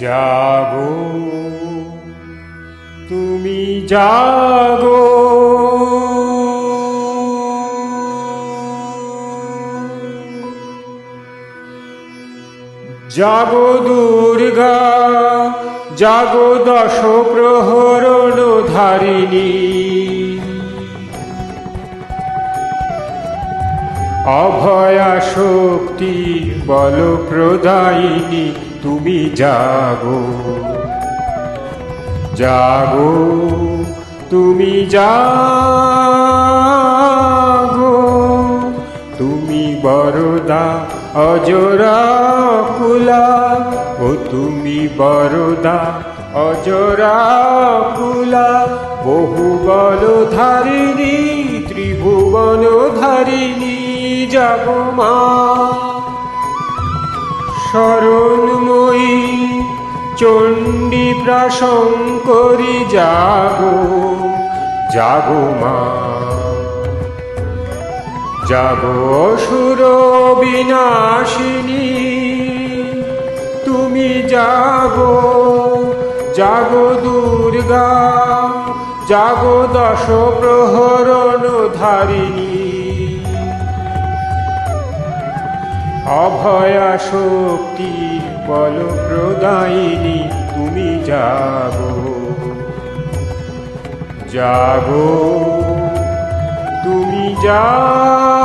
জাগো তুমি জাগো, জাগো দুর্গা জাগো দশ প্রহরণ ধারিণী, অভয়া শক্তি বল প্রদায়িনী তুমি জাগো, জাগো তুমি জাগো, তুমি বরদা অজরা কুলা, ও তুমি বরদা অজরা কুলা, বহু বল ধারিণী ত্রিভুবন ধারিণী জাগো মা। শরণময়ী চণ্ডী প্রাশঙ্করী জাগো, জাগো মা, জাগো অসুর বিনাশিনী তুমি জাগো, জাগো দুর্গা জাগো দশ প্রহরণ ধারিণী, অভয়া শক্তি বল প্রদায়িনী তুমি জাগো, জাগো তুমি জাগো।